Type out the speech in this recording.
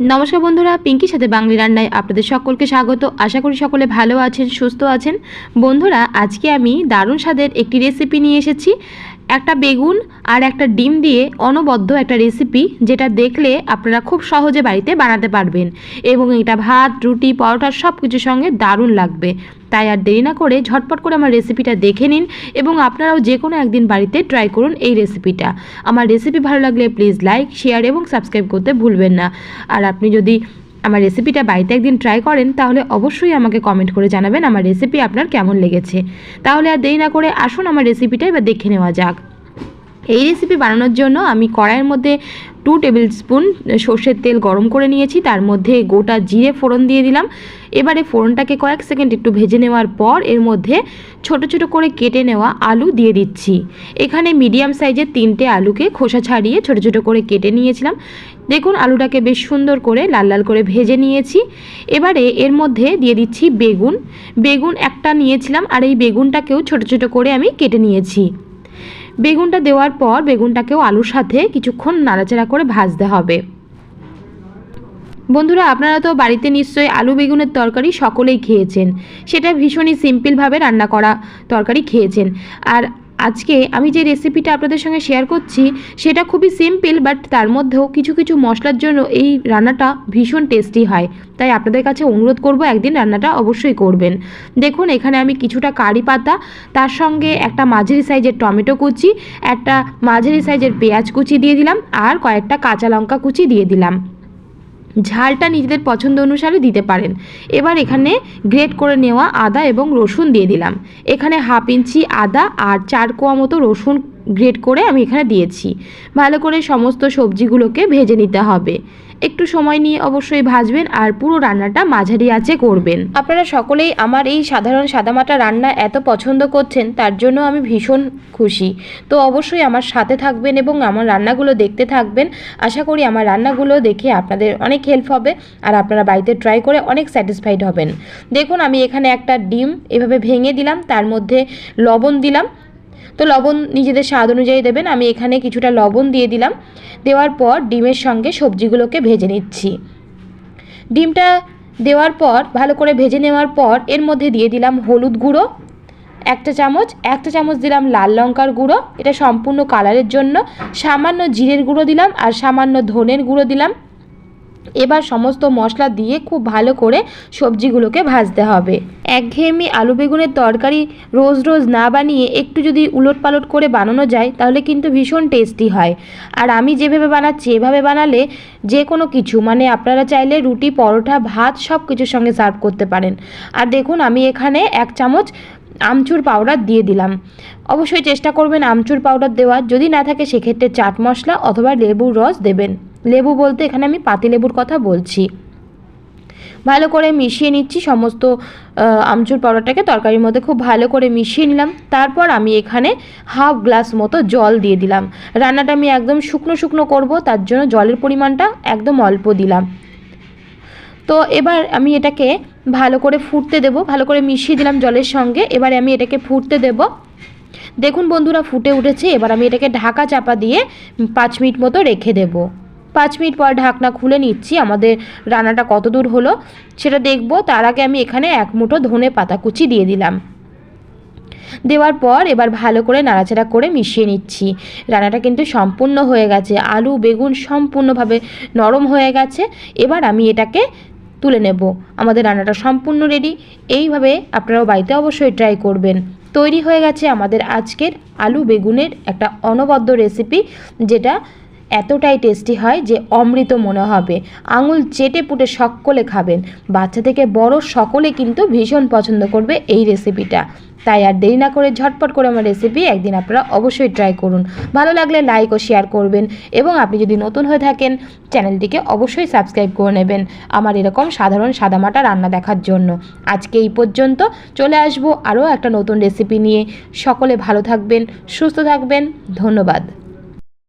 नमस्कार बंधुरा पिंकिर साथे बांगली रान्नाय आपनादेर सकलके स्वागत। आशा करी सकले भालो आछेन सुस्थ आछेन। बंधुरा आजके आमी दारुण स्वादेर एकटी रेसिपि निये एसेछि। একটা বেগুন আর একটা ডিম দিয়ে অনবদ্য একটা রেসিপি, যেটা দেখলে আপনারা খুব সহজে বাড়িতে বানাতে পারবেন এবং এটা ভাত, রুটি, পরোটা সব কিছুর সঙ্গে দারুণ লাগবে। তাই আর দেরি না করে ঝটপট করে আমার রেসিপিটা দেখে নিন এবং আপনারাও যে কোনো একদিন বাড়িতে ট্রাই করুন এই রেসিপিটা। আমার রেসিপি ভালো লাগলে প্লিজ লাইক, শেয়ার এবং সাবস্ক্রাইব করতে ভুলবেন না। আর আপনি যদি আমার রেসিপিটা বাড়িতে একদিন ট্রাই করেন তাহলে অবশ্যই আমাকে কমেন্ট করে জানাবেন আমার রেসিপি আপনার কেমন লেগেছে। তাহলে আর দেরি না করে আসুন আমার রেসিপিটা এবার দেখে নেওয়া যাক। এই রেসিপি বানানোর জন্য আমি কড়াইয়ের মধ্যে 2 টেবিল স্পুন সরষের তেল গরম করে নিয়েছি। তার মধ্যে গোটা জিরে ফোড়ন দিয়ে দিলাম। এবারে ফোড়নটাকে কয়েক সেকেন্ড একটু ভেজে নেওয়ার পর এর মধ্যে ছোট ছোট করে কেটে নেওয়া আলু দিয়ে দিচ্ছি। এখানে মিডিয়াম সাইজের 3টে আলুকে খোসা ছাড়িয়ে ছোট ছোট করে কেটে নিয়েছিলাম। দেখুন আলুটাকে বেশ সুন্দর করে লাল লাল করে ভেজে নিয়েছি। এবারে এর মধ্যে দিয়ে দিচ্ছি বেগুন একটা নিয়েছিলাম আর এই বেগুনটাকেও ছোট ছোট করে আমি কেটে নিয়েছি। বেগুনটা দেওয়ার পর বেগুনটাকেও আলুর সাথে কিছুক্ষণ নাড়াচাড়া করে ভাজতে হবে। বন্ধুরা আপনারা তো বাড়িতে নিশ্চয়ই আলু বেগুনের তরকারি সকলেই খেয়েছেন, সেটা ভীষণই সিম্পলভাবে রান্না করা তরকারি খেয়েছেন। আর আজকে আমি যে রেসিপিটা আপনাদের সঙ্গে শেয়ার করছি সেটা খুবই সিম্পল, বাট তার মধ্যেও কিছু কিছু মশলার জন্য এই রান্নাটা ভীষণ টেস্টি হয়। তাই আপনাদের কাছে অনুরোধ করব একদিন রান্নাটা অবশ্যই করবেন। দেখুন এখানে আমি কিছুটা কারি পাতা, তার সঙ্গে একটা মাঝারি সাইজের টমেটো কুচি, একটা মাঝারি সাইজের পেঁয়াজ কুচি দিয়ে দিলাম আর কয়েকটা কাঁচা লঙ্কা কুচি দিয়ে দিলাম। ঝালটা নিজেদের পছন্দ অনুসারে দিতে পারেন। এবার এখানে গ্রেট করে নেওয়া আদা এবং রসুন দিয়ে দিলাম। এখানে 1/2 ইঞ্চি আদা আর 4 কোয়া মতো রসুন গ্রেট করে আমি এখানে দিয়েছি। ভালো করে সমস্ত সবজিগুলোকে ভেজে নিতে হবে। একটু সময় নিয়ে অবশ্যই ভাজবেন আর পুরো রান্নাটা মাঝারি আঁচে করবেন। আপনারা সকলেই আমার এই সাধারণ সাদামাটা রান্না এত পছন্দ করছেন, তার জন্য আমি ভীষণ খুশি। তো অবশ্যই আমার সাথে থাকবেন এবং আমার রান্নাগুলো দেখতে থাকবেন। আশা করি আমার রান্নাগুলো দেখে আপনাদের অনেক হেল্প হবে আর আপনারা বাড়িতে ট্রাই করে অনেক স্যাটিসফাইড হবেন। দেখুন আমি এখানে একটা ডিম এভাবে ভেঙে দিলাম, তার মধ্যে লবণ দিলাম। তো লবণ নিজেদের স্বাদ অনুযায়ী দেবেন। আমি এখানে কিছুটা লবণ দিয়ে দিলাম। দেওয়ার পর ডিমের সঙ্গে সবজিগুলোকে ভেজে নিচ্ছি। ডিমটা দেওয়ার পর ভালো করে ভেজে নেওয়ার পর এর মধ্যে দিয়ে দিলাম হলুদ গুঁড়ো 1 চামচ দিলাম লাল লঙ্কার গুঁড়ো, এটা সম্পূর্ণ কালারের জন্য। সামান্য জিরের গুঁড়ো দিলাম আর সামান্য ধনের গুঁড়ো দিলাম। এবার সমস্ত মশলা দিয়ে খুব ভালো করে সবজিগুলোকে ভাজতে হবে। একঘেয়েমি আলু বেগুনের তরকারি রোজ রোজ না বানিয়ে একটু যদি উলটপালট করে বানানো যায় তাহলে কিন্তু ভীষণ টেস্টি হয়। আর আমি যেভাবে বানাচ্ছি এভাবে বানালে যে কোনো কিছু মানে আপনারা চাইলে রুটি, পরোটা, ভাত সব কিছুর সঙ্গে সার্ভ করতে পারেন। আর দেখুন আমি এখানে 1 চামচ আমচুর পাউডার দিয়ে দিলাম। অবশ্যই চেষ্টা করবেন আমচুর পাউডার দেওয়ার, যদি না থাকে সেক্ষেত্রে চাট মশলা অথবা লেবুর রস দেবেন। লেবু বলতে এখানে আমি পাতিলেবুর কথা বলছি। ভালো করে মিশিয়ে নিচ্ছি সমস্ত আমচুর পাউডারটাকে তরকারির মধ্যে খুব ভালো করে মিশিয়ে নিলাম। তারপর আমি এখানে 1/2 গ্লাস মতো জল দিয়ে দিলাম। রান্নাটা আমি একদম শুকনো শুকনো করব, তার জন্য জলের পরিমাণটা একদম অল্প দিলাম। তো এবার আমি এটাকে ভালো করে ফুটতে দেব। ভালো করে মিশিয়ে দিলাম জলের সঙ্গে। এবারে আমি এটাকে ফুটতে দেব। দেখুন বন্ধুরা ফুটে উঠেছে। এবার আমি এটাকে ঢাকা চাপা দিয়ে 5 মিনিট মতো রেখে দেব। 5 মিনিট পর ঢাকনা খুলে নিচ্ছি। আমাদের রান্নাটা কত দূর হলো সেটা দেখব। তার আগে আমি এখানে 1 মুঠো ধনে পাতা কুচি দিয়ে দিলাম। দেওয়ার পর এবার ভালো করে নাড়াচাড়া করে মিশিয়ে নিচ্ছি। রান্নাটা কিন্তু সম্পূর্ণ হয়ে গেছে। আলু বেগুন সম্পূর্ণভাবে নরম হয়ে গেছে। এবার আমি এটাকে তুলে নেব। আমাদের রান্নাটা সম্পূর্ণ রেডি। এইভাবে আপনারাও বাড়িতে অবশ্যই ট্রাই করবেন। তৈরি হয়ে গেছে আমাদের আজকের আলু বেগুনের একটা অনবদ্য রেসিপি, যেটা এতটাই টেস্টি হয় যে অমৃত মনে হবে। আঙুল চেটে পুটে সকলে খাবেন। বাচ্চা থেকে বড় সকলে কিন্তু ভীষণ পছন্দ করবে এই রেসিপিটা। তাই আর দেরি না করে ঝটপট করে আমার রেসিপি একদিন আপনারা অবশ্যই ট্রাই করুন। ভালো লাগলে লাইক ও শেয়ার করবেন এবং আপনি যদি নতুন হয়ে থাকেন চ্যানেলটিকে অবশ্যই সাবস্ক্রাইব করে নেবেন আমার এরকম সাধারণ সাদামাটা রান্না দেখার জন্য। আজকে এই পর্যন্ত, চলে আসবো আরও একটা নতুন রেসিপি নিয়ে। সকলে ভালো থাকবেন, সুস্থ থাকবেন। ধন্যবাদ।